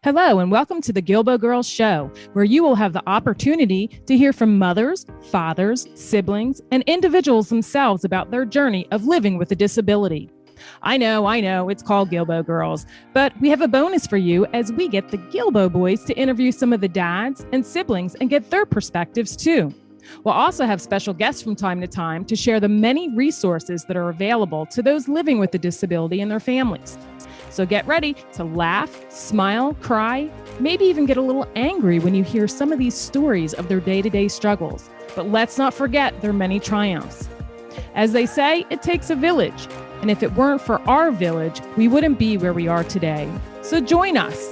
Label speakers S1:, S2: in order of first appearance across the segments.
S1: Hello, and welcome to the Guilbault Girls Show, where you will have the opportunity to hear from mothers, fathers, siblings, and individuals themselves about their journey of living with a disability. I know, it's called Guilbault Girls, but we have a bonus for you as we get the Guilbault boys to interview some of the dads and siblings and get their perspectives too. We'll also have special guests from time to time to share the many resources that are available to those living with a disability and their families. So get ready to laugh, smile, cry, maybe even get a little angry when you hear some of these stories of their day-to-day struggles. But let's not forget their many triumphs. As they say, it takes a village. And if it weren't for our village, we wouldn't be where we are today. So join us.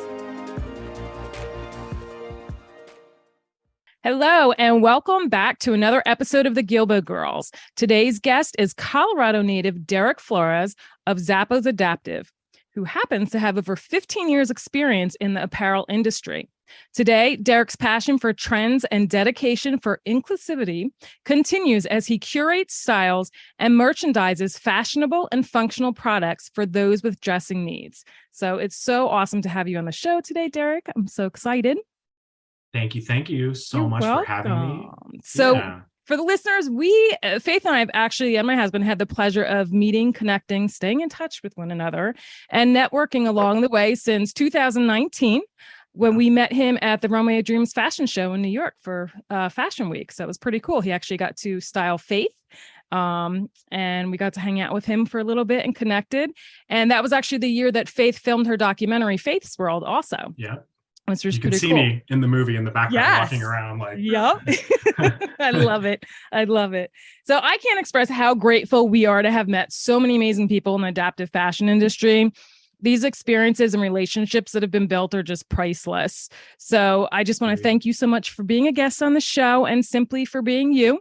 S1: Hello, and welcome back to another episode of the Guilbault Girls. Today's guest is Colorado native Derek Flores of Zappos Adaptive, who happens to have over 15 years experience in the apparel industry. Today, Derek's passion for trends and dedication for inclusivity continues as he curates styles and merchandises fashionable and functional products for those with dressing needs. So it's so awesome to have you on the show today, Derek. I'm so excited.
S2: Thank you so
S1: You're
S2: much
S1: welcome.
S2: for having me.
S1: So for the listeners, Faith and I have actually, and my husband, had the pleasure of meeting, connecting, staying in touch with one another, and networking along the way since 2019, when we met him at the Runway of Dreams fashion show in New York for Fashion Week. So it was pretty cool. He actually got to style Faith, and we got to hang out with him for a little bit and connected. And that was actually the year that Faith filmed her documentary, Faith's World, also.
S2: Yeah.
S1: Which was
S2: you can
S1: pretty
S2: see
S1: cool.
S2: Me in the movie in the background walking around like.
S1: Yep. I love it. So I can't express how grateful we are to have met so many amazing people in the adaptive fashion industry. These experiences and relationships that have been built are just priceless. So I just want to thank you so much for being a guest on the show and simply for being you.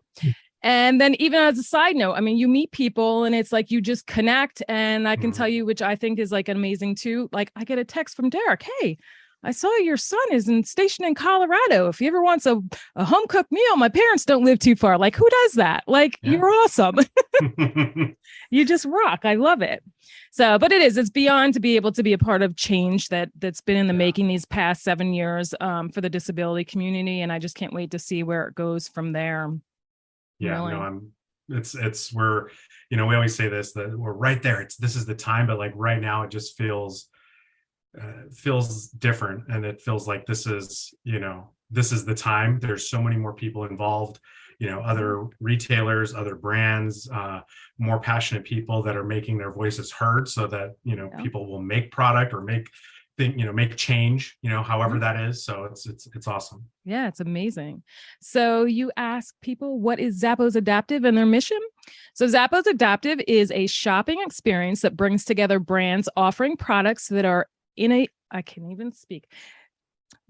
S1: And then even as a side note, I mean, you meet people and it's like you just connect. And I can tell you, which I think is like amazing too. Like I get a text from Derek, hey, I saw your son is stationed in Colorado. If he ever wants a home cooked meal, my parents don't live too far. Like, who does that? Like, You're awesome. You just rock. I love it. So, but it's beyond to be able to be a part of change that's been in the making these past 7 years for the disability community. And I just can't wait to see where it goes from there.
S2: Yeah, really. It's we're, we always say this, that we're right there. This is the time, but like right now it just feels different, and it feels like this is the time. There's so many more people involved, other retailers, other brands, more passionate people that are making their voices heard, so that people will make product or make change, however that is. So it's awesome.
S1: Yeah, it's amazing. So you ask people, what is Zappos Adaptive and their mission? So Zappos Adaptive is a shopping experience that brings together brands offering products that are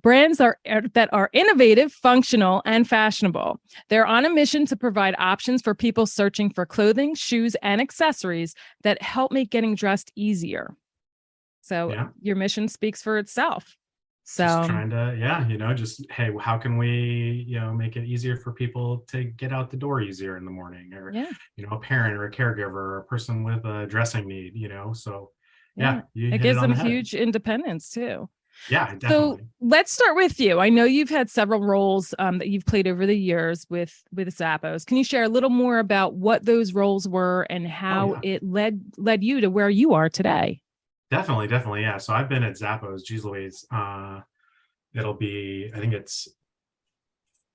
S1: brands that are innovative, functional, and fashionable. They're on a mission to provide options for people searching for clothing, shoes, and accessories that help make getting dressed easier. So your mission speaks for itself. So
S2: just trying to, hey, how can we, make it easier for people to get out the door easier in the morning, or, a parent or a caregiver or a person with a dressing need, so.
S1: It gives them huge independence too.
S2: Yeah, definitely.
S1: So let's start with you. I know you've had several roles that you've played over the years with Zappos. Can you share a little more about what those roles were and how it led you to where you are today?
S2: Definitely. Yeah. So I've been at Zappos, geez Louise. It'll be, I think it's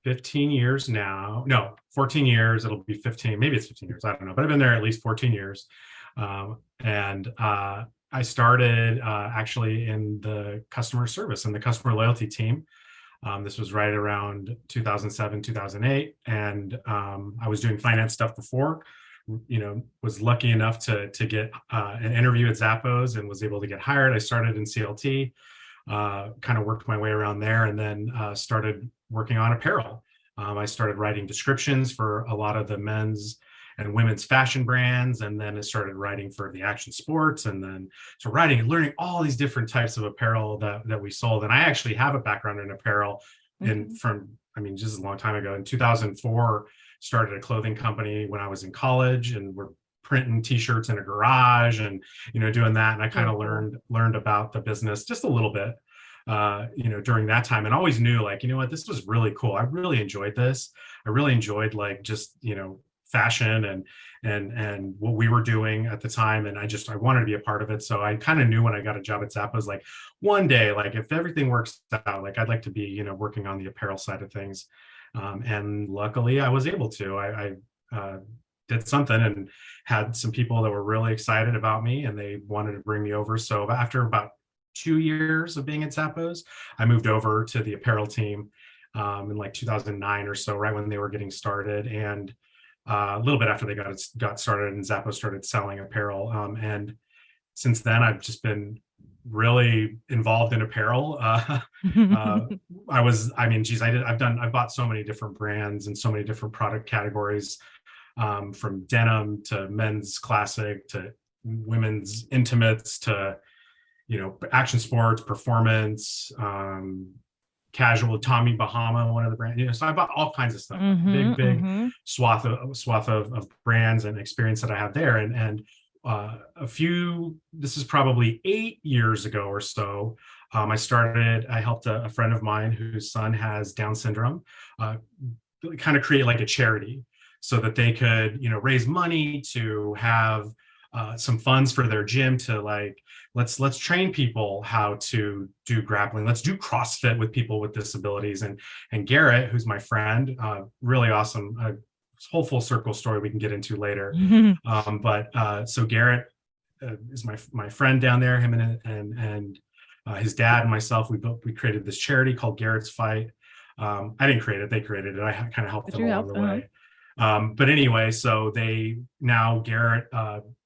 S2: 15 years now. No, 14 years. It'll be 15. Maybe it's 15 years. I don't know. But I've been there at least 14 years. I started actually in the customer service and the customer loyalty team. This was right around 2007, 2008. And I was doing finance stuff before, was lucky enough to get an interview at Zappos and was able to get hired. I started in CLT, kind of worked my way around there, and then started working on apparel. I started writing descriptions for a lot of the men's and women's fashion brands, and then I started writing for the action sports, and then so writing and learning all these different types of apparel that we sold. And I actually have a background in apparel, just a long time ago. In 2004, started a clothing company when I was in college, and we're printing t-shirts in a garage and doing that. And I kind of learned about the business just a little bit. during that time, and always knew like, you know what, this was really cool. I really enjoyed this. I really enjoyed like just, fashion and what we were doing at the time. And I wanted to be a part of it. So I kind of knew when I got a job at Zappos, like one day, like if everything works out, like I'd like to be, working on the apparel side of things. And luckily I was able to. I did something and had some people that were really excited about me and they wanted to bring me over. So after about 2 years of being at Zappos, I moved over to the apparel team in like 2009 or so, right when they were getting started. And a little bit after they got started and Zappos started selling apparel. And since then, I've just been really involved in apparel. I've bought so many different brands and so many different product categories, from denim to men's classic to women's intimates to, action sports, performance, casual, Tommy Bahama, one of the brands, so I bought all kinds of stuff, big swath of brands and experience that I have there. And this is probably 8 years ago or so, I helped a friend of mine whose son has Down syndrome, kind of create like a charity so that they could, raise money to have some funds for their gym to like, let's train people how to do grappling. Let's do CrossFit with people with disabilities. And Garrett, who's my friend, really awesome, whole full circle story we can get into later. So Garrett is my friend down there, him and his dad and myself, we created this charity called Garrett's Fight. I didn't create it, they created it. I kind of helped them along the way. But anyway, so Garrett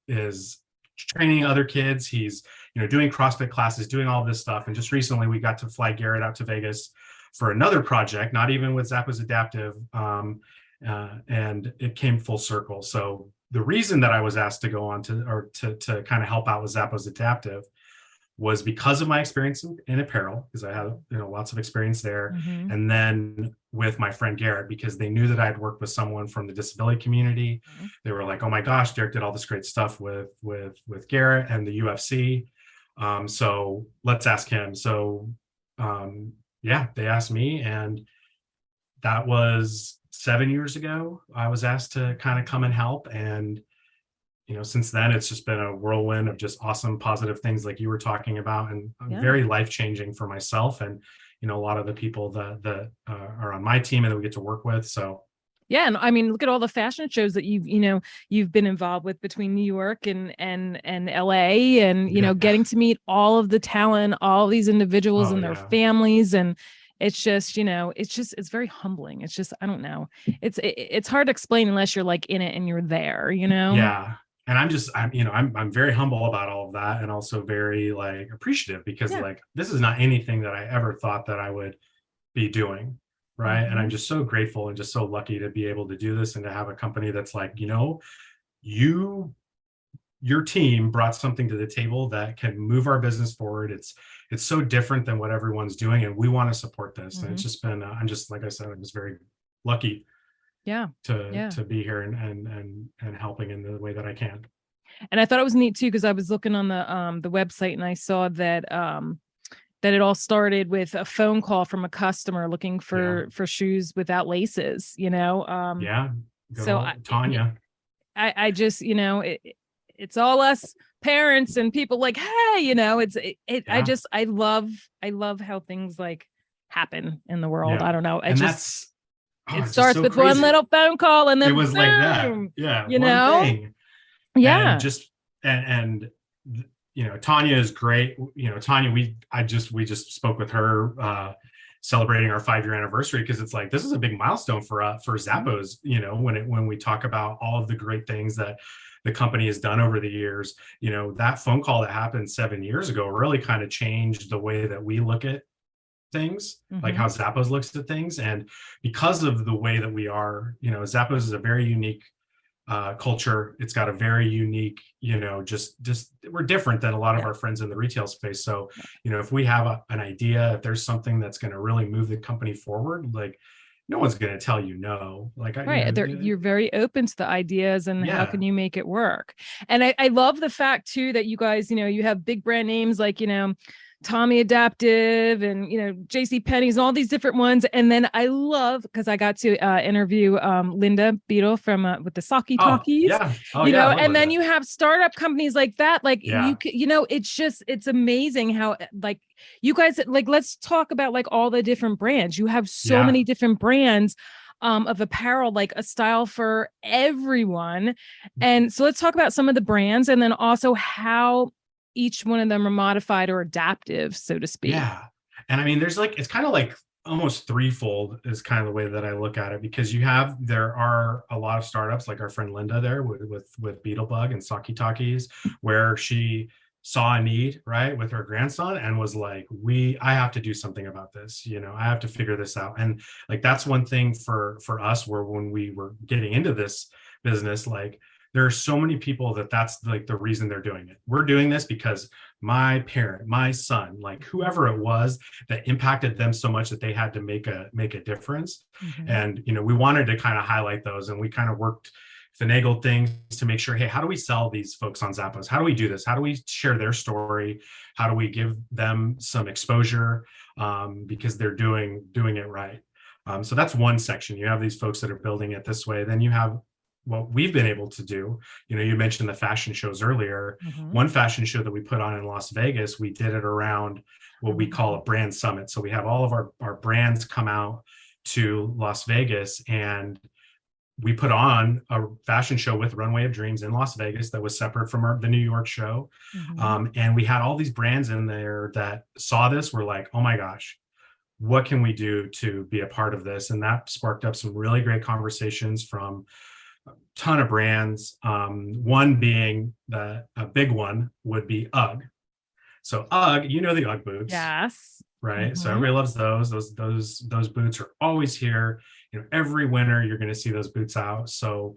S2: is training other kids. He's, doing CrossFit classes, doing all this stuff. And just recently we got to fly Garrett out to Vegas for another project, not even with Zappos Adaptive. And it came full circle. So the reason that I was asked to go on to kind of help out with Zappos Adaptive was because of my experience in apparel, because I had, lots of experience there. And then with my friend Garrett, because they knew that I had worked with someone from the disability community. They were like, oh my gosh, Derek did all this great stuff with Garrett and the UFC. So let's ask him. So they asked me, and that was 7 years ago. I was asked to kind of come and help. And since then, it's just been a whirlwind of just awesome, positive things like you were talking about, and very life-changing for myself and, a lot of the people that are on my team and that we get to work with. So.
S1: Yeah. And I mean, look at all the fashion shows that you've been involved with between New York and LA, and, getting to meet all of the talent, all these individuals and their families. And it's just, it's very humbling. It's just, I don't know. It's hard to explain unless you're like in it and you're there,
S2: Yeah. And I'm very humble about all of that, and also very like appreciative, because like, this is not anything that I ever thought that I would be doing. Right. And I'm just so grateful and just so lucky to be able to do this and to have a company that's like, your team brought something to the table that can move our business forward. It's so different than what everyone's doing, and we want to support this. And it's just been, I'm just, like I said, I'm just very lucky to be here and helping in the way that I can.
S1: And I thought it was neat too, because I was looking on the website and I saw that that it all started with a phone call from a customer looking for shoes without laces,
S2: So Tanya.
S1: I just, it's all us parents and people like, hey, I love how things like happen in the world. I don't know. It starts with one little phone call, and then
S2: it was boom, like that.
S1: Thing.
S2: And Tanya is great. Tanya, we just spoke with her, celebrating our 5-year anniversary, because it's like, this is a big milestone for Zappos, when we talk about all of the great things that the company has done over the years. That phone call that happened 7 years ago really kind of changed the way that we look at things, like how Zappos looks at things. And because of the way that we are, Zappos is a very unique culture. It's got a very unique, just we're different than a lot of our friends in the retail space. So, if we have an idea, if there's something that's going to really move the company forward, like, no one's going to tell you no. Like,
S1: you're very open to the ideas and how can you make it work. And I love the fact too that you guys, you have big brand names like, Tommy Adaptive and, JC Penney's, all these different ones. And then I love, because I got to interview Linda Beadle from with the Saki Talkies, and then you have startup companies like that. Like it's amazing how like you guys, like, let's talk about like all the different brands. You have so many different brands of apparel, like a style for everyone. And so let's talk about some of the brands and then also how each one of them are modified or adaptive, so to speak.
S2: Yeah. And I mean, it's kind of like almost threefold is kind of the way that I look at it, because there are a lot of startups like our friend Linda there with Beetlebug and Saki Talkies, where she saw a need, right, with her grandson and was like, I have to do something about this. I have to figure this out. And like, that's one thing for us, where when we were getting into this business, like, there are so many people that's like the reason they're doing it. We're doing this because my parent, my son, like whoever it was that impacted them so much that they had to make a difference. Mm-hmm. And, we wanted to kind of highlight those, and we kind of finagled things to make sure, hey, how do we sell these folks on Zappos? How do we do this? How do we share their story? How do we give them some exposure because they're doing it right? So that's one section. You have these folks that are building it this way. Then you have what we've been able to do. You mentioned the fashion shows earlier. Mm-hmm. One fashion show that we put on in Las Vegas, we did it around what we call a brand summit. So we have all of our brands come out to Las Vegas, and we put on a fashion show with Runway of Dreams in Las Vegas that was separate from the New York show. Mm-hmm. And we had all these brands in there that saw this, were like, oh my gosh, what can we do to be a part of this? And that sparked up some really great conversations from ton of brands. One being a big one would be UGG. So UGG, the UGG boots.
S1: Yes.
S2: Right. Mm-hmm. So everybody loves those. Those boots are always here. Every winter you're going to see those boots out. So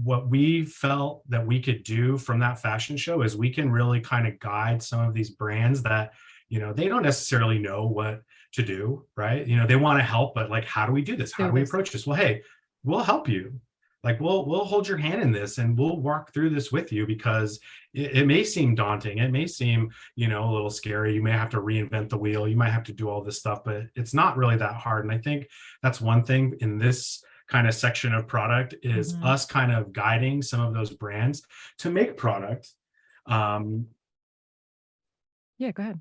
S2: what we felt that we could do from that fashion show is we can really kind of guide some of these brands that, they don't necessarily know what to do. Right. They want to help, but like, how do we do this? How do we approach this? Well, hey, we'll help you. Like, we'll hold your hand in this, and we'll walk through this with you, because it may seem daunting. It may seem, a little scary. You may have to reinvent the wheel. You might have to do all this stuff, but it's not really that hard. And I think that's one thing in this kind of section of product is mm-hmm. us kind of guiding some of those brands to make product.
S1: Yeah, go ahead.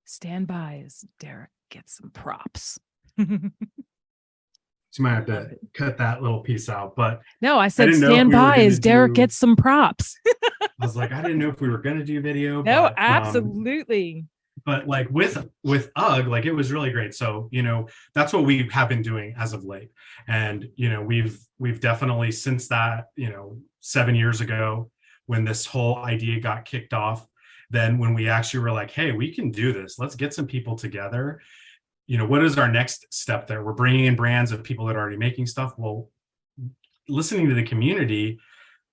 S1: Stand by as Derek gets some props.
S2: So you might have to cut that little piece out, but
S1: no, I said stand by as Derek gets some props.
S2: I was like, I didn't know if we were going to do video.
S1: No,
S2: but,
S1: absolutely.
S2: But like with UGG, like it was really great. So, that's what we have been doing as of late. And, we've definitely since that, 7 years ago, when this whole idea got kicked off, then when we actually were like, hey, we can do this, let's get some people together. What is our next step there? We're bringing in brands of people that are already making stuff. Well, listening to the community,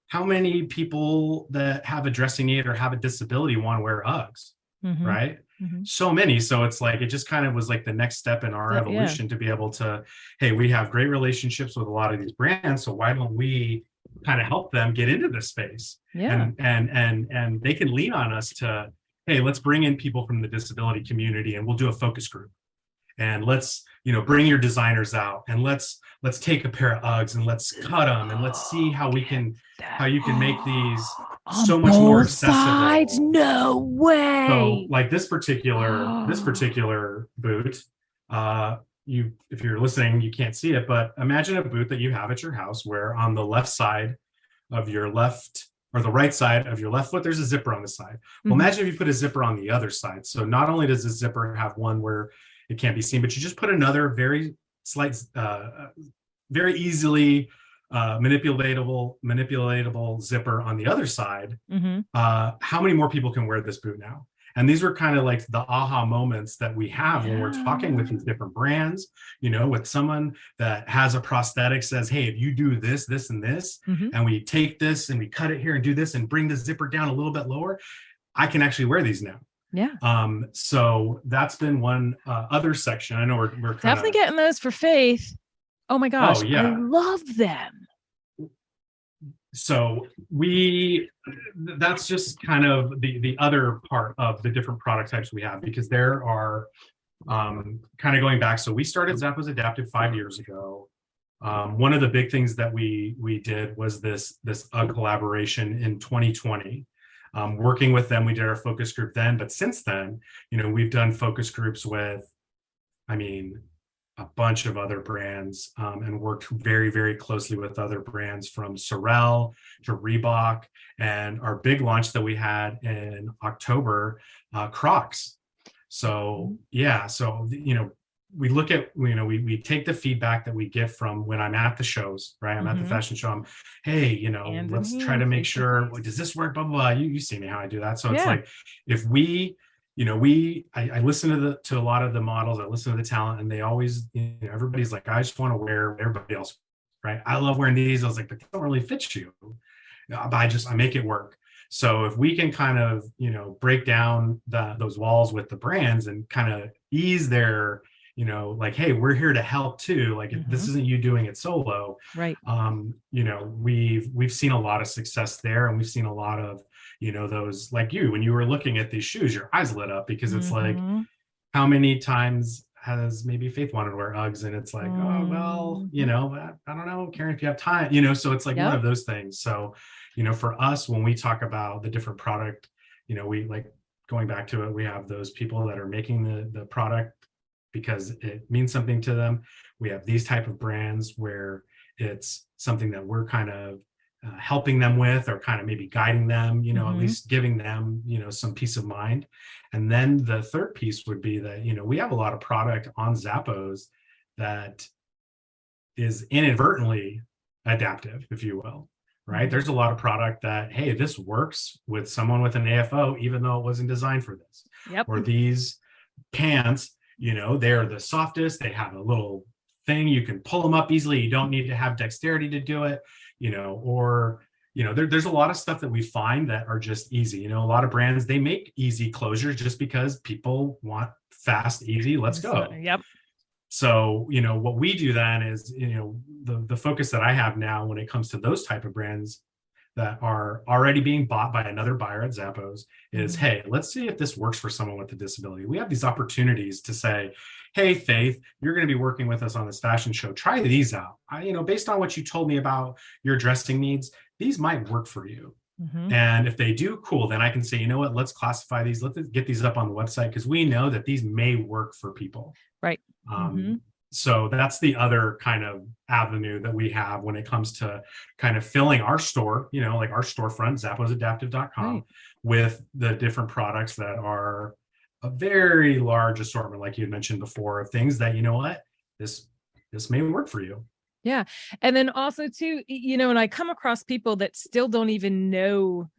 S2: how many people that have a dressing need or have a disability want to wear Uggs, mm-hmm. right? Mm-hmm. So many. So it's like, it just kind of was like the next step in our evolution to be able to, hey, we have great relationships with a lot of these brands. So why don't we kind of help them get into this space?
S1: Yeah.
S2: And they can lean on us to, hey, let's bring in people from the disability community and we'll do a focus group. And let's, bring your designers out, and let's take a pair of Uggs and let's cut them, and let's see how you can make these so much more accessible. Sides?
S1: No way.
S2: So like this particular boot, if you're listening, you can't see it, but imagine a boot that you have at your house where on the left side of your left or the right side of your left foot, there's a zipper on the side. Well, mm-hmm. imagine if you put a zipper on the other side. So not only does the zipper have one where it can't be seen, but you just put another very slight, very easily manipulatable zipper on the other side. Mm-hmm. How many more people can wear this boot now? And these were kind of like the aha moments that we have when we're talking with these different brands, with someone that has a prosthetic, says, hey, if you do this, this, and this, mm-hmm. and we take this and we cut it here and do this and bring the zipper down a little bit lower, I can actually wear these now.
S1: Yeah.
S2: So that's been one other section. I know we're
S1: definitely getting those for Faith. Oh my gosh. Oh, yeah. I love them.
S2: So that's just kind of the other part of the different product types we have, because there are kind of going back. So we started Zappos Adaptive 5 years ago. One of the big things that we did was this UGG collaboration in 2020. Working with them, we did our focus group then, but since then, we've done focus groups with, I mean, a bunch of other brands, and worked very, very closely with other brands from Sorel to Reebok. And our big launch that we had in October, Crocs. So yeah, so we look at, we take the feedback that we get from when I'm at the shows, right? I'm at the fashion show. I'm, hey, let's try to make sure, does this work? Blah, blah, blah. You see me how I do that. So it's like, if we, I listen to a lot of the models, I listen to the talent, and they always, everybody's like, I just want to wear what everybody else, right? I love wearing these. I was like, but they don't really fit you. But I make it work. So if we can kind of, break down those walls with the brands and kind of ease their, like, hey, we're here to help too. Like, this isn't you doing it solo.
S1: Right.
S2: We've seen a lot of success there, and we've seen a lot of, those, like when you were looking at these shoes, your eyes lit up, because it's like, how many times has maybe Faith wanted to wear Uggs, and it's like, oh, well, I don't know, Karen, if you have time, so it's like one of those things. So, for us, when we talk about the different product, we like going back to it, we have those people that are making the product because it means something to them. We have these type of brands where it's something that we're kind of helping them with, or kind of maybe guiding them, at least giving them, some peace of mind. And then the third piece would be that, we have a lot of product on Zappos that is inadvertently adaptive, if you will, right? There's a lot of product that, hey, this works with someone with an AFO, even though it wasn't designed for this. Or these pants, they're the softest, they have a little thing, you can pull them up easily, you don't need to have dexterity to do it, or there's a lot of stuff that we find that are just easy. A lot of brands, they make easy closures just because people want fast, easy, let's go. So, what we do then is, the focus that I have now when it comes to those type of brands that are already being bought by another buyer at Zappos is, hey, let's see if this works for someone with a disability. We have these opportunities to say, hey, Faith, you're going to be working with us on this fashion show. Try these out. Based on what you told me about your dressing needs, these might work for you. And if they do, cool, then I can say, what, let's classify these. Let's get these up on the website, because we know that these may work for people.
S1: Right.
S2: So that's the other kind of avenue that we have when it comes to kind of filling our store, like our storefront, zapposadaptive.com, with the different products that are a very large assortment, like you had mentioned before, of things that, this may work for you.
S1: Yeah. And then also too, and I come across people that still don't even know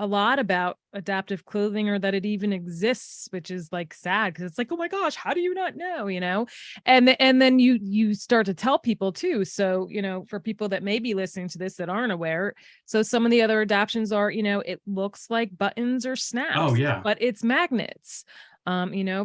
S1: a lot about adaptive clothing, or that it even exists, which is like sad, because it's like, oh my gosh, how do you not know, and then you start to tell people too. So, for people that may be listening to this that aren't aware, so some of the other adaptions are, it looks like buttons or snaps, but it's magnets.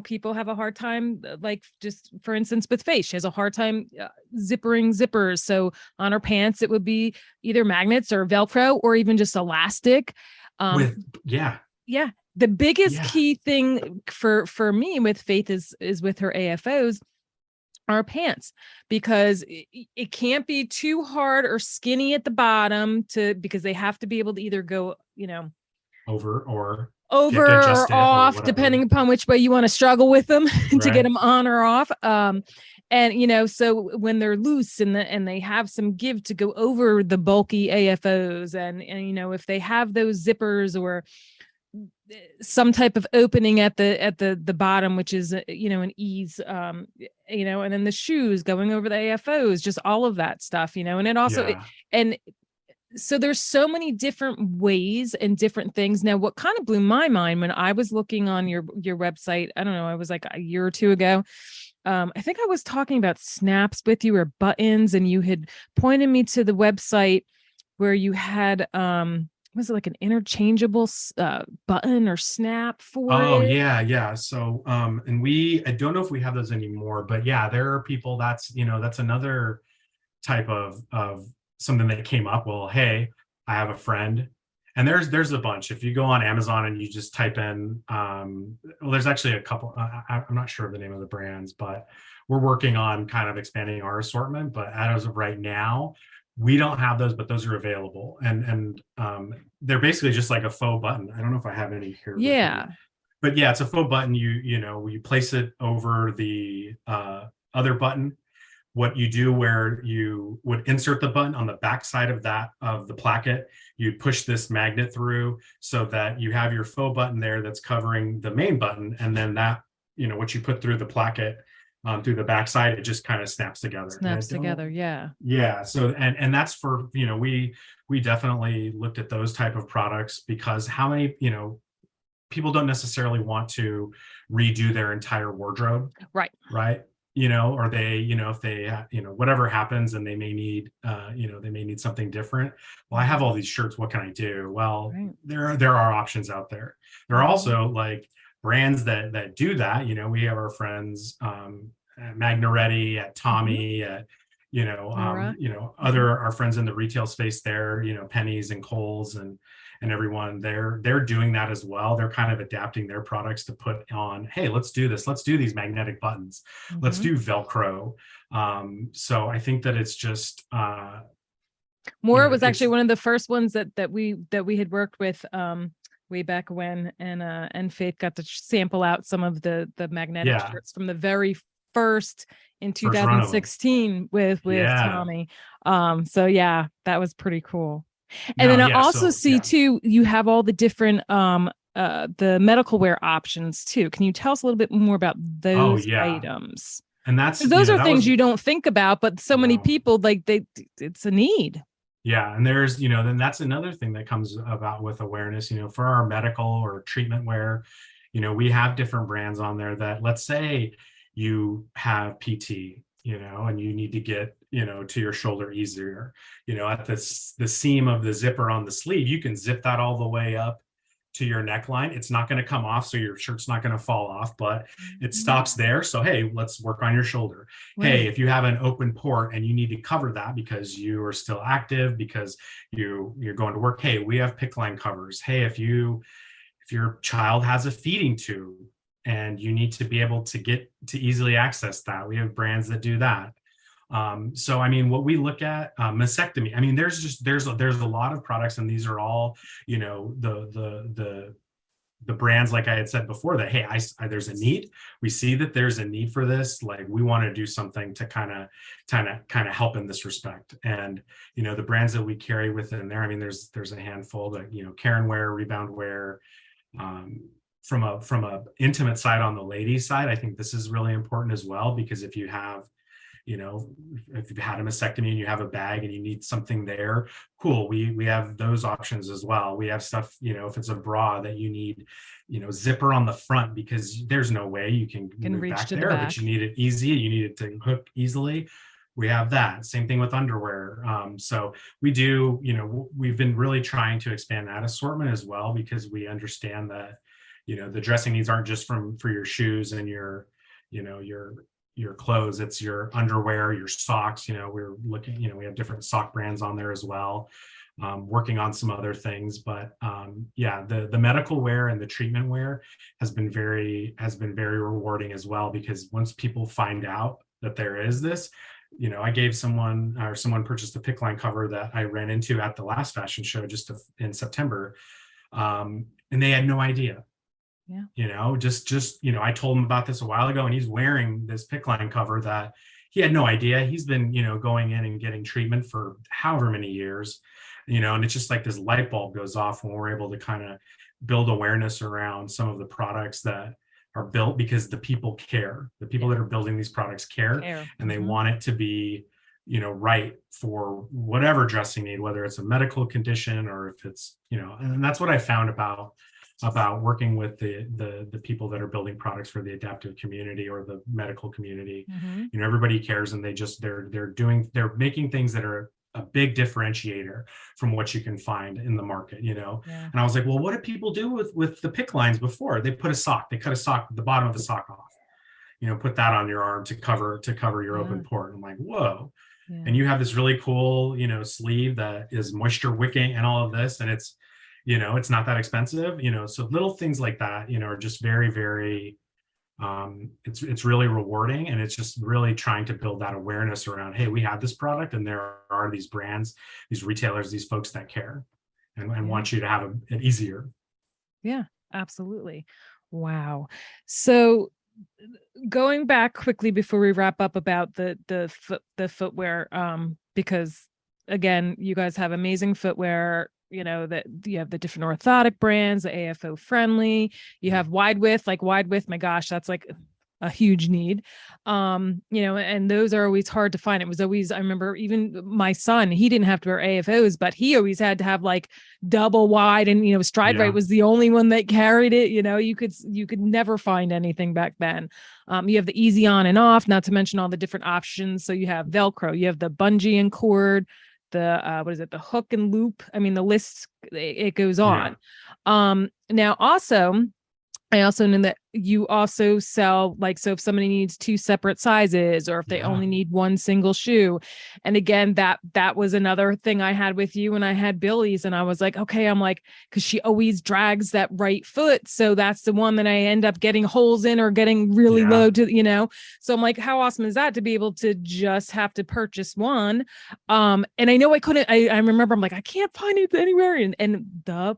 S1: People have a hard time, like, just for instance, with Faith, she has a hard time zippering zippers. So on her pants, it would be either magnets or Velcro, or even just elastic. The biggest key thing for me with Faith is with her AFOs are pants, because it can't be too hard or skinny at the bottom because they have to be able to either go,
S2: over or
S1: off, depending upon which way you want to struggle with them to get them on or off. And, so when they're loose and they have some give to go over the bulky AFOs, and, if they have those zippers or some type of opening at the bottom, which is, an ease, and then the shoes going over the AFOs, just all of that stuff, and it also, so there's so many different ways and different things. Now, what kind of blew my mind when I was looking on your website, I don't know, I was like a year or two ago, I think I was talking about snaps with you, or buttons, and you had pointed me to the website where you had, was it like an interchangeable button or snap for it?
S2: Yeah. So, and I don't know if we have those anymore, but yeah, there are people that's another type of something that came up. Well, hey, I have a friend, and there's a bunch. If you go on Amazon and you just type in, well, there's actually a couple. I'm not sure of the name of the brands, but we're working on kind of expanding our assortment. But as of right now, we don't have those, but those are available, and they're basically just like a faux button. I don't know if I have any here with me.
S1: Yeah.
S2: But yeah, it's a faux button. You place it over the other button. What you do, where you would insert the button on the back side of the placket, you'd push this magnet through so that you have your faux button there that's covering the main button, and then that, what you put through the placket through the back side, it just kind of snaps together.
S1: Snaps together, yeah.
S2: Yeah. So and that's for, we definitely looked at those type of products, because how many, people don't necessarily want to redo their entire wardrobe.
S1: Right.
S2: Or they, if they, whatever happens and they may need, they may need something different. Well, I have all these shirts. What can I do? Well, right. There are options out there. There are also like brands that do that. We have our friends at Magnaretti, at Tommy, at, our friends in the retail space there, Pennies and Kohl's and everyone, they're doing that as well. They're kind of adapting their products to put on, hey, let's do this. Let's do these magnetic buttons. Let's do Velcro. So I think that it's just
S1: It was actually one of the first ones that we had worked with way back when, and Faith got to sample out some of the magnetic shirts from the very first in 2016 with Tommy. So yeah, that was pretty cool. And then I also see too, you have all the different the medical wear options too. Can you tell us a little bit more about those items?
S2: And
S1: those are things you don't think about, but so many people it's a need.
S2: Yeah. And there's, then that's another thing that comes about with awareness, for our medical or treatment wear, we have different brands on there that, let's say you have PT, and you need to get, to your shoulder easier, at the seam of the zipper on the sleeve, you can zip that all the way up to your neckline. It's not going to come off, so your shirt's not going to fall off, but it stops there. So, hey, let's work on your shoulder. Right. Hey, if you have an open port and you need to cover that because you are still active, because you're going to work, hey, we have PICC line covers. Hey, if your child has a feeding tube and you need to be able to get to easily access that, we have brands that do that. So, I mean, what we look at, mastectomy, I mean, there's a lot of products, and these are all, the brands, like I had said before, that, hey, there's a need. We see that there's a need for this. Like, we want to do something to kind of help in this respect. And, the brands that we carry within there, I mean, there's a handful that, Karen wear, Rebound wear, from a intimate side, on the ladies side, I think this is really important as well, because if you have, if you've had a mastectomy and you have a bag and you need something there, cool. We have those options as well. We have stuff, if it's a bra that you need, zipper on the front, because there's no way you can move
S1: reach
S2: back
S1: to
S2: there,
S1: the back.
S2: but you need it easy. You need it to hook easily. We have that. Same thing with underwear. So we do, we've been really trying to expand that assortment as well, because we understand that, the dressing needs aren't just for your shoes and your clothes. It's your underwear, your socks. We're looking, we have different sock brands on there as well, working on some other things. But the medical wear and the treatment wear has been very rewarding as well, because once people find out that there is this, I gave someone purchased a PICC line cover that I ran into at the last fashion show in September, and they had no idea. Yeah. I told him about this a while ago, and he's wearing this PICC line cover that he had no idea. He's been, going in and getting treatment for however many years, and it's just like this light bulb goes off when we're able to kind of build awareness around some of the products that are built, because the people care. The people that are building these products care. And they want it to be, right for whatever dressing need, whether it's a medical condition or if it's, and that's what I found about working with the people that are building products for the adaptive community or the medical community. Everybody cares, and they're making things that are a big differentiator from what you can find in the market, And I was like, well, what did people do with the PICC lines before? They cut a sock, the bottom of the sock off, put that on your arm to cover your open port. I'm like, whoa. and you have this really cool, sleeve that is moisture wicking and all of this, and it's, it's not that expensive, so little things like that, are just very, very, it's really rewarding, and it's just really trying to build that awareness around, hey, we have this product, and there are these brands, these retailers, these folks that care and want you to have it easier.
S1: Yeah, absolutely. Wow. So going back quickly before we wrap up about the footwear, because again, you guys have amazing footwear, that you have the different orthotic brands, the AFO friendly, you have wide width, my gosh, that's like a huge need. And those are always hard to find. It was always, I remember even my son, he didn't have to wear AFOs, but he always had to have like double wide, and stride right was the only one that carried it. You could never find anything back then. You have the easy on and off, not to mention all the different options. So you have Velcro, you have the bungee and cord, the the hook and loop. I mean, the list, it goes on. Now also, I also know that you also sell, so if somebody needs 2 separate sizes, or if they only need 1 single shoe. And again, that was another thing I had with you when I had Billy's, and I was like, okay, cause she always drags that right foot. So that's the one that I end up getting holes in or getting really low to, so I'm like, how awesome is that to be able to just have to purchase one? And I know I remember I'm like, I can't find it anywhere. And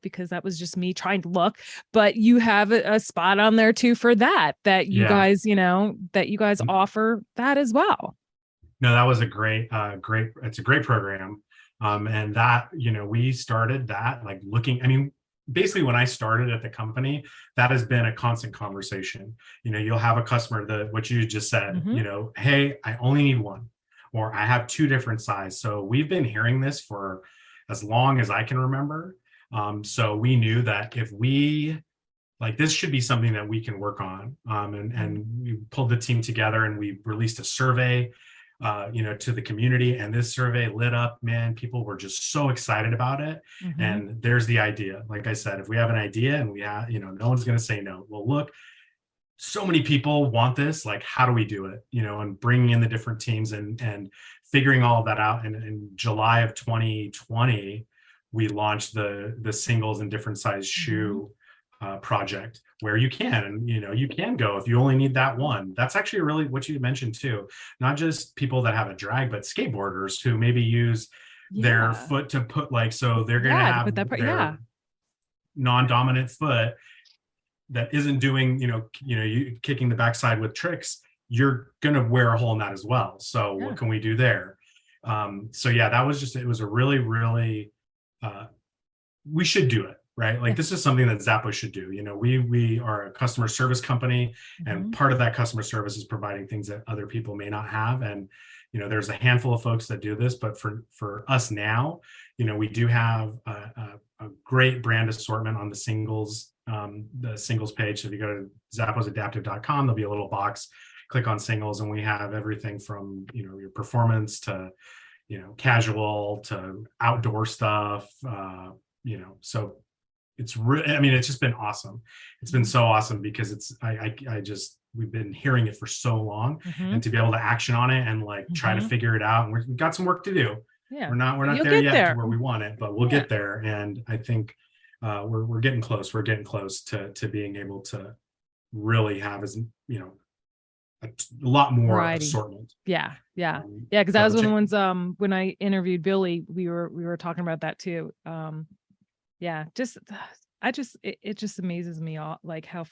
S1: because that was just me trying to look, but you have a spot on there too for that you guys, that you guys offer that as well.
S2: No, that was a great, it's a great program. And that, we started that basically when I started at the company, that has been a constant conversation. You'll have a customer what you just said, hey, I only need one, or I have 2 different sizes. So we've been hearing this for as long as I can remember. So we knew that if we, this should be something that we can work on. And we pulled the team together, and we released a survey, to the community, and this survey lit up, man. People were just so excited about it. And there's the idea. Like I said, if we have an idea and we have, no one's going to say no. Well, look, so many people want this, how do we do it? And bringing in the different teams and figuring all of that out. And in July of 2020, we launched the singles and different size shoe project, where you can go if you only need that one. That's actually really what you mentioned too, not just people that have a drag, but skateboarders who maybe use their foot to put so they're gonna have their non-dominant foot that isn't doing you kicking the backside with tricks. You're gonna wear a hole in that as well. So what can we do there? So that was it was a really, really we should do it. Right? This is something that Zappos should do. We are a customer service company, and part of that customer service is providing things that other people may not have. And, there's a handful of folks that do this, but for us now, we do have a great brand assortment on the singles page. So if you go to zapposadaptive.com, there'll be a little box, click on singles, and we have everything from, your performance to, casual to outdoor stuff, so it's it's just been awesome. It's been so awesome because we've been hearing it for so long, and to be able to action on it and try to figure it out. And we've got some work to do. We're not there yet to where we want it, but we'll get there. And I think we're getting close. We're getting close to being able to really have a lot more assortment.
S1: Because that was one of the ones when I interviewed Billy, we were talking about that too. It just amazes me all how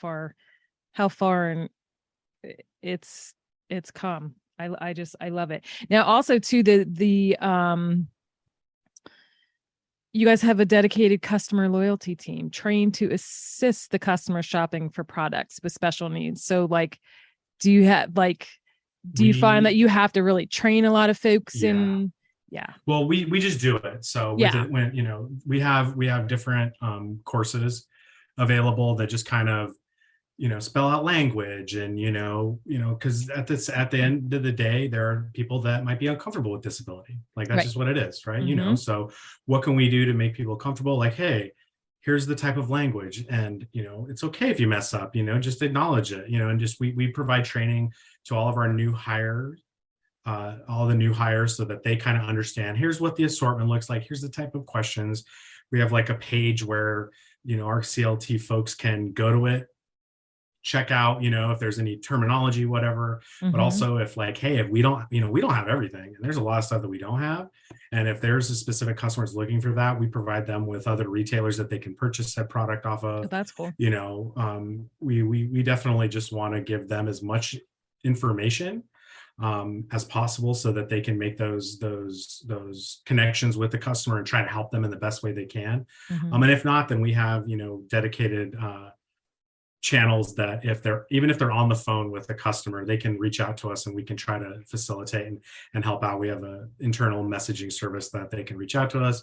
S1: far and it's come. I love it. Now also to the you guys have a dedicated customer loyalty team trained to assist the customer shopping for products with special needs. So do you have do you find that you have to really train a lot of folks in?
S2: Well, we just do it. So when we have different courses available that just kind of spell out language, and because at the end of the day, there are people that might be uncomfortable with disability. That's just what it is, right? So what can we do to make people comfortable? Hey, here's the type of language, and it's okay if you mess up, just acknowledge it, and just we provide training to all of our new hires all the new hires so that they kind of understand, here's what the assortment looks like. Here's the type of questions. We have like a page where, our CLT folks can go to it, check out, if there's any terminology, whatever, but also if like, hey, if we don't have everything, and there's a lot of stuff that we don't have. And if there's a specific customer is looking for that, we provide them with other retailers that they can purchase that product off of.
S1: Oh, that's cool.
S2: We definitely just want to give them as much information as possible so that they can make those connections with the customer and try to help them in the best way they can. And if not, then we have, dedicated channels that even if they're on the phone with the customer, they can reach out to us and we can try to facilitate and help out. We have an internal messaging service that they can reach out to us.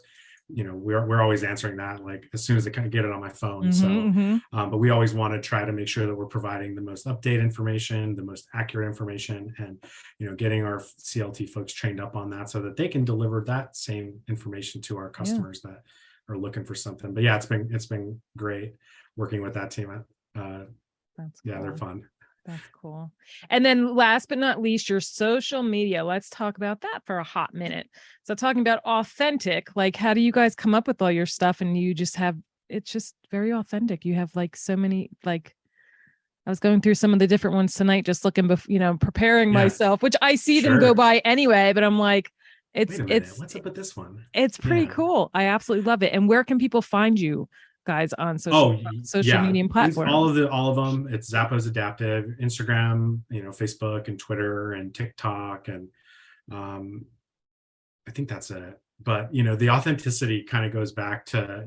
S2: We're always answering that, like as soon as I kind of get it on my phone. But we always want to try to make sure that we're providing the most updated information, the most accurate information, and getting our CLT folks trained up on that so that they can deliver that same information to our customers that are looking for something. But yeah, it's been great working with that team.
S1: That's cool.
S2: They're fun.
S1: That's cool. And then last but not least, your social media. Let's talk about that for a hot minute. So talking about authentic, like how do you guys come up with all your stuff? And you just have, it's just very authentic. You have like so many, like I was going through some of the different ones tonight, just looking, preparing myself, which I see them go by anyway, but I'm like, it's
S2: what's up with this one?
S1: It's pretty cool. I absolutely love it. And where can people find you guys on social media platforms?
S2: All of them. It's Zappos Adaptive, Instagram, Facebook and Twitter and TikTok, and I think that's it. But the authenticity kind of goes back to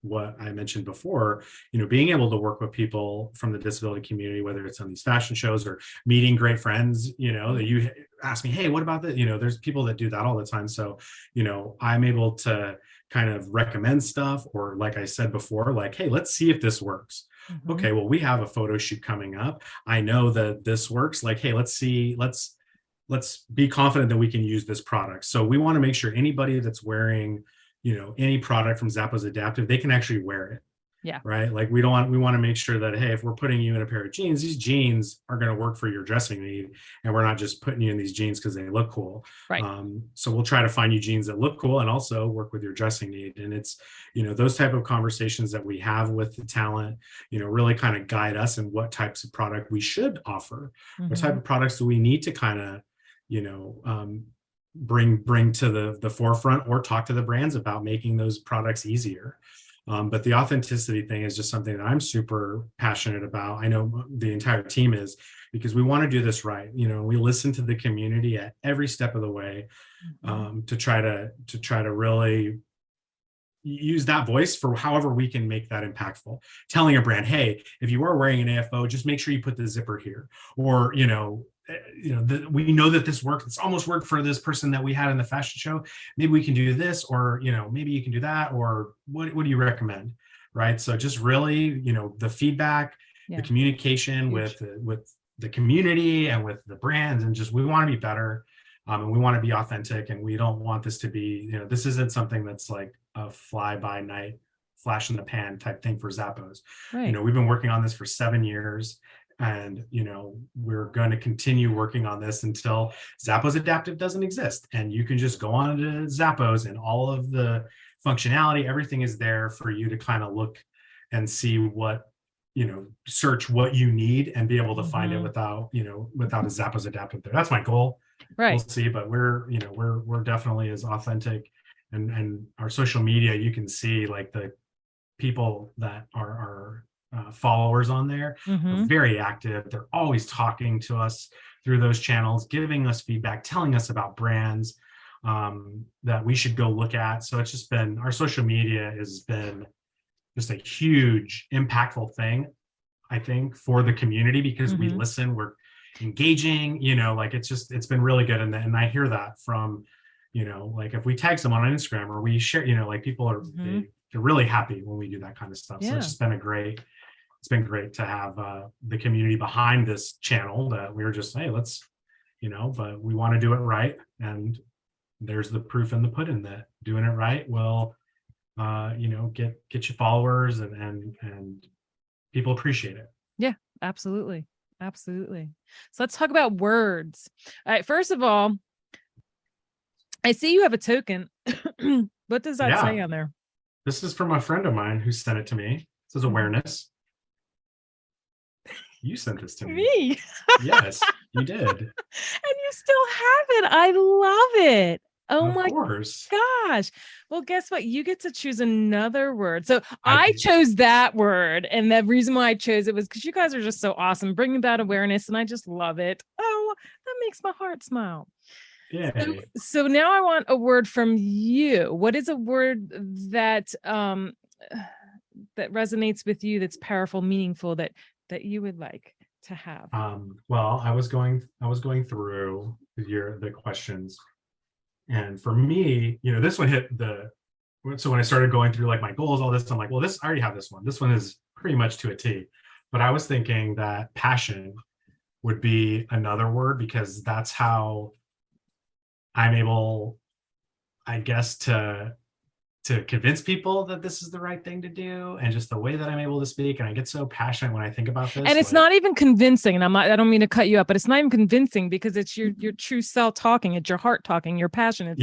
S2: what I mentioned before, being able to work with people from the disability community, whether it's on these fashion shows or meeting great friends, that you ask me, hey, what about this? There's people that do that all the time. So, I'm able to kind of recommend stuff, or like I said before, like, hey, let's see if this works. Okay, well, we have a photo shoot coming up. I know that this works. Like, hey, let's be confident that we can use this product. So we want to make sure anybody that's wearing any product from Zappos Adaptive, they can actually wear it.
S1: Yeah.
S2: Right. Like we want to make sure that, hey, if we're putting you in a pair of jeans, these jeans are going to work for your dressing need. And we're not just putting you in these jeans because they look cool.
S1: Right.
S2: So we'll try to find you jeans that look cool and also work with your dressing need. And it's, those type of conversations that we have with the talent, really kind of guide us in what types of product we should offer. What type of products do we need to kind of, bring to the forefront, or talk to the brands about making those products easier. But the authenticity thing is just something that I'm super passionate about. I know the entire team is, because we want to do this right. We listen to the community at every step of the way, to try to really use that voice for however we can make that impactful. Telling a brand, hey, if you are wearing an AFO, just make sure you put the zipper here, or we know that this worked. It's almost worked for this person that we had in the fashion show. Maybe we can do this, or maybe you can do that, or what do you recommend? Right. So just really, the feedback, the communication with the community and with the brands, and just we want to be better, and we want to be authentic, and we don't want this to be, this isn't something that's like a fly by night, flash in the pan type thing for Zappos.
S1: Right.
S2: We've been working on this for 7 years. And, we're going to continue working on this until Zappos Adaptive doesn't exist. And you can just go on to Zappos, and all of the functionality, everything is there for you to kind of look and see what, search what you need and be able to find it without a Zappos Adaptive there. That's my goal.
S1: Right.
S2: We'll see, but we're definitely as authentic, and our social media, you can see like the people that are followers on there are very active. They're always talking to us through those channels, giving us feedback, telling us about brands that we should go look at. So it's just been, our social media has been just a huge impactful thing, I think, for the community, because we listen, we're engaging, like it's been really good. And I hear that from, like if we tag someone on Instagram or we share, like people are, they're really happy when we do that kind of stuff. So it's just been it's been great to have the community behind this channel, that we were just, hey, let's, but we want to do it right. And there's the proof in the pudding that doing it right will, get you followers, and people appreciate it.
S1: Yeah, absolutely. Absolutely. So let's talk about words. All right. First of all, I see you have a token. What does that say on there?
S2: This is from a friend of mine who sent it to me. It says awareness. You sent this to
S1: me.
S2: Yes, you did. And
S1: you still have it. I love it. Oh
S2: of
S1: my
S2: course.
S1: Gosh. Well, guess what? You get to choose another word. So I chose that word. And the reason why I chose it was because you guys are just so awesome, bringing that awareness. And I just love it. Oh, that makes my heart smile.
S2: Yeah.
S1: So now I want a word from you. What is a word that that resonates with you, that's powerful, meaningful, that you would like to have?
S2: Well, I was going through the questions. And for me, this one hit so when I started going through like my goals, all this, I'm like, well, I already have this one. This one is pretty much to a T. But I was thinking that passion would be another word, because that's how I'm able, I guess, to convince people that this is the right thing to do, and just the way that I'm able to speak. And I get so passionate when I think about this.
S1: And it's not even convincing. And I don't mean to cut you up, but it's not even convincing, because it's your true self talking. It's your heart talking, your passion. It's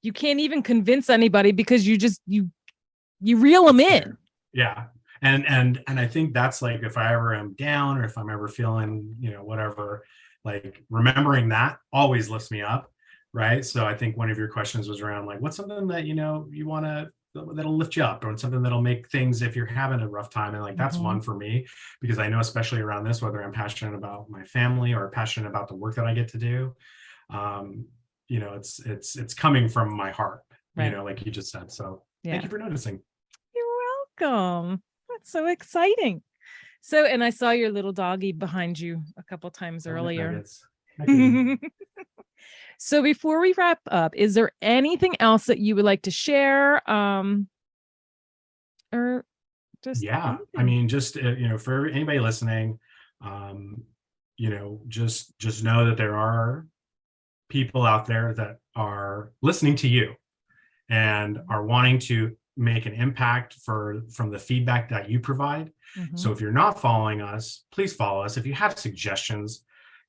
S1: you can't even convince anybody, because you reel them in.
S2: Yeah. And I think that's like, if I ever am down, or if I'm ever feeling, whatever, like remembering that always lifts me up. Right. So I think one of your questions was around like, what's something that, you want to, that'll lift you up, or something that'll make things, if you're having a rough time. And like, that's one for me, because I know, especially around this, whether I'm passionate about my family or passionate about the work that I get to do, it's coming from my heart, right. Like you just said. So thank you for noticing.
S1: You're welcome. That's so exciting. So, and I saw your little doggy behind you a couple times earlier. So before we wrap up, is there anything else that you would like to share? Or just
S2: anything? I mean, just for anybody listening, just know that there are people out there that are listening to you and are wanting to make an impact from the feedback that you provide. So if you're not following us, please follow us. If you have suggestions,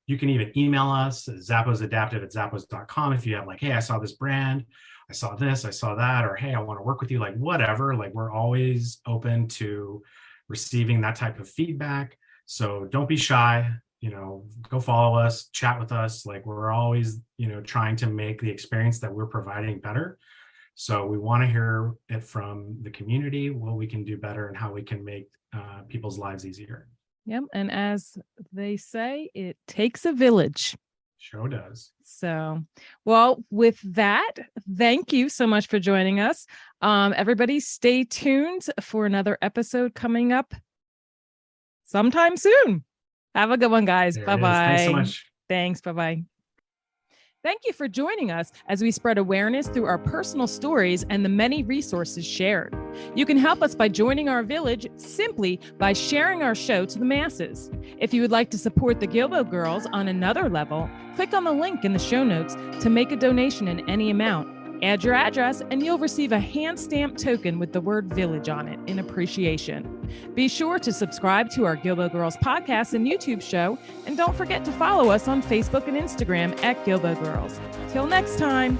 S2: you can even email us at zapposadaptive@zappos.com. If you have like, hey, I saw this brand, I saw this, I saw that, or hey, I want to work with you, like whatever, like we're always open to receiving that type of feedback. So don't be shy, go follow us, chat with us. Like we're always, trying to make the experience that we're providing better. So we want to hear it from the community, what we can do better and how we can make people's lives easier.
S1: Yep. And as they say, it takes a village.
S2: Sure does.
S1: So, well, with that, thank you so much for joining us. Everybody stay tuned for another episode coming up sometime soon. Have a good one, guys. Bye-bye.
S2: Thanks so much.
S1: Thanks. Bye-bye. Thank you for joining us as we spread awareness through our personal stories and the many resources shared. You can help us by joining our village simply by sharing our show to the masses. If you would like to support the Guilbault Girls on another level, click on the link in the show notes to make a donation in any amount. Add your address and you'll receive a hand-stamped token with the word village on it in appreciation. Be sure to subscribe to our Guilbault Girls podcast and YouTube show, and don't forget to follow us on Facebook and Instagram at Guilbault Girls. Till next time.